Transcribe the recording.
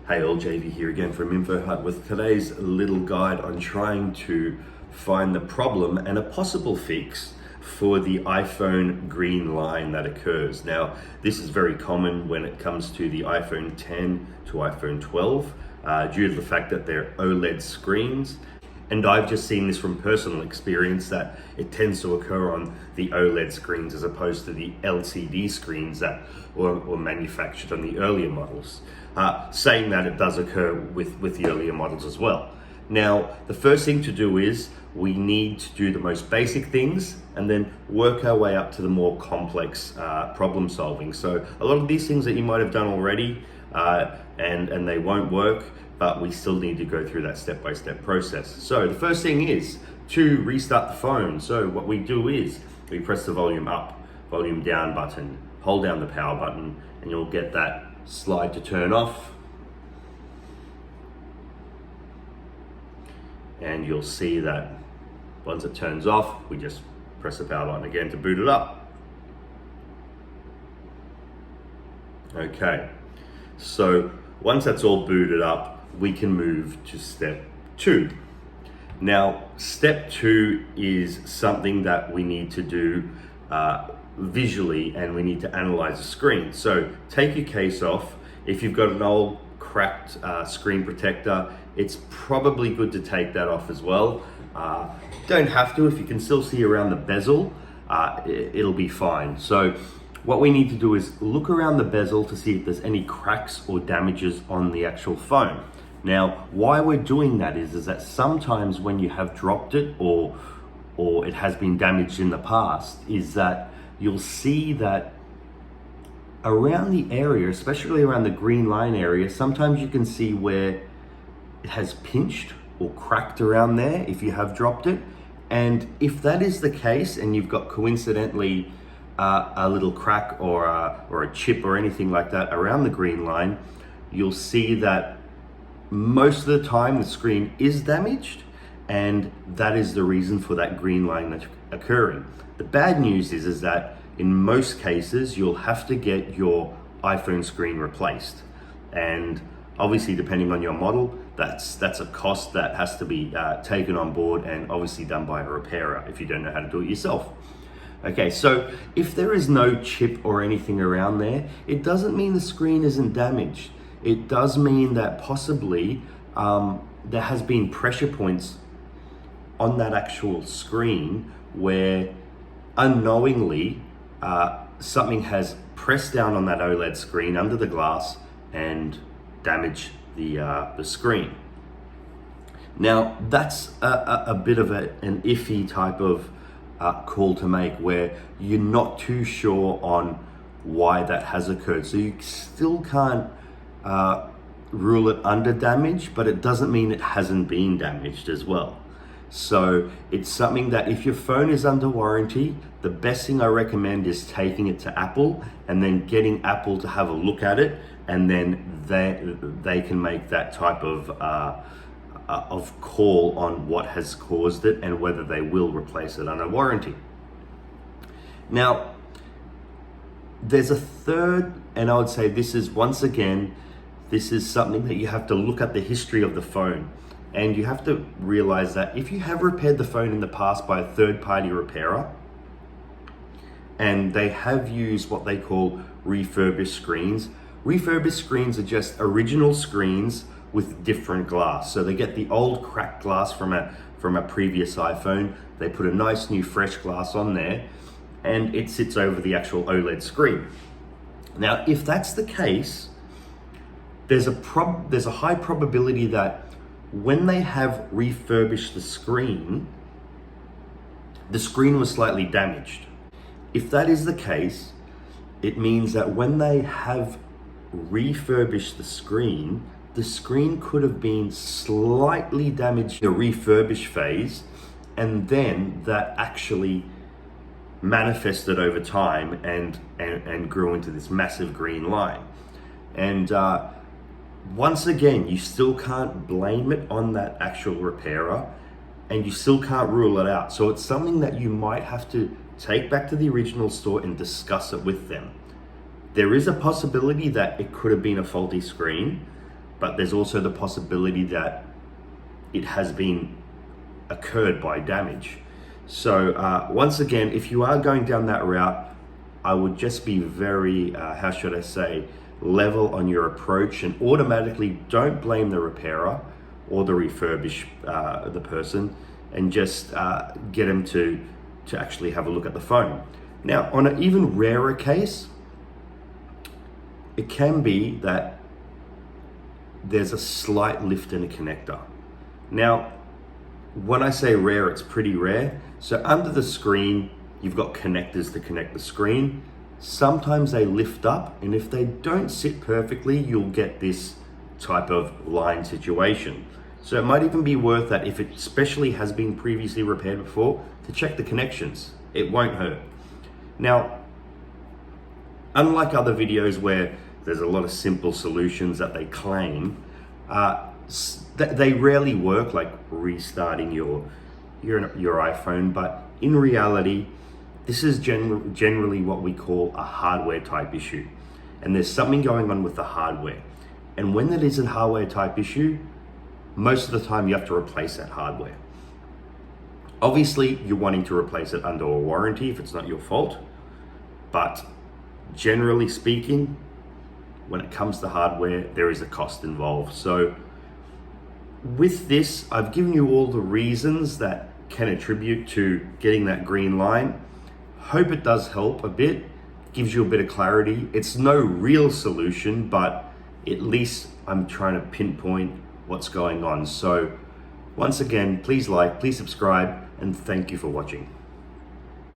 Hey all, JV here again from Info Hut with today's little guide on trying to find the problem and a possible fix for the iPhone green line that occurs. Now, this is very common when it comes to the iPhone 10 to iPhone 12 due to the fact that they're OLED screens. And I've just seen this from personal experience that it tends to occur on the OLED screens as opposed to the LCD screens that were manufactured on the earlier models. Saying that, it does occur with the earlier models as well. Now, the first thing to do is we need to do the most basic things and then work our way up to the more complex problem solving. So a lot of these things that you might have done already and they won't work, but we still need to go through that step-by-step process. So the first thing is to restart the phone. So what we do is we press the volume up, volume down button, hold down the power button, and you'll get that slide to turn off. And you'll see that once it turns off, we just press the power button again to boot it up. Okay, so once that's all booted up, we can move to step 2. Now, step 2 is something that we need to do visually, and we need to analyze the screen. So take your case off. If you've got an old cracked screen protector, it's probably good to take that off as well. Don't have to. If you can still see around the bezel, it'll be fine. So what we need to do is look around the bezel to see if there's any cracks or damages on the actual phone. Now, why we're doing that is that sometimes when you have dropped it or it has been damaged in the past, is that you'll see that around the area, especially around the green line area, sometimes you can see where it has pinched or cracked around there if you have dropped it. And if that is the case and you've got coincidentally a little crack or a chip or anything like that around the green line, you'll see that most of the time the screen is damaged, and that is the reason for that green line occurring. The bad news is that in most cases you'll have to get your iPhone screen replaced, and obviously depending on your model, that's a cost that has to be taken on board and obviously done by a repairer if you don't know how to do it yourself. Okay, so if there is no chip or anything around there, it doesn't mean the screen isn't damaged. It does mean that possibly there has been pressure points on that actual screen where unknowingly something has pressed down on that OLED screen under the glass and damaged the screen. Now, that's a bit of an iffy type of call to make, where you're not too sure on why that has occurred. So you still can't rule it under damage, but it doesn't mean it hasn't been damaged as well. So it's something that if your phone is under warranty, the best thing I recommend is taking it to Apple and then getting Apple to have a look at it, and then they can make that type of call on what has caused it and whether they will replace it under warranty. Now, there's a third, and I would say this is, once again, this is something that you have to look at the history of the phone, and you have to realize that if you have repaired the phone in the past by a third-party repairer and they have used what they call refurbished screens are just original screens with different glass. So they get the old cracked glass from a previous iPhone, they put a nice new fresh glass on there, and it sits over the actual OLED screen. Now, if that's the case, there's a high probability that when they have refurbished the screen was slightly damaged. If that is the case, it means that when they have refurbished the screen could have been slightly damaged in the refurbish phase, and then that actually manifested over time and grew into this massive green line. And once again, you still can't blame it on that actual repairer, and you still can't rule it out. So it's something that you might have to take back to the original store and discuss it with them. There is a possibility that it could have been a faulty screen, but there's also the possibility that it has been occurred by damage. So once again, if you are going down that route, I would just be very, how should I say, level on your approach, and automatically don't blame the repairer or the the person, and just get them to actually have a look at the phone. Now, on an even rarer case, it can be that there's a slight lift in a connector. Now, when I say rare, it's pretty rare. So under the screen, you've got connectors to connect the screen. Sometimes they lift up, and if they don't sit perfectly, you'll get this type of line situation. So it might even be worth that, if it especially has been previously repaired before, to check the connections. It won't hurt. Now, unlike other videos where there's a lot of simple solutions that they claim, they rarely work, like restarting your iPhone. But in reality, this is generally what we call a hardware type issue, and there's something going on with the hardware. And when it is a hardware type issue, most of the time you have to replace that hardware. Obviously, you're wanting to replace it under a warranty if it's not your fault, but generally speaking, when it comes to hardware, there is a cost involved. So with this, I've given you all the reasons that can attribute to getting that green line. Hope it does help a bit, gives you a bit of clarity. It's no real solution, but at least I'm trying to pinpoint what's going on. So once again, please like, please subscribe, and thank you for watching.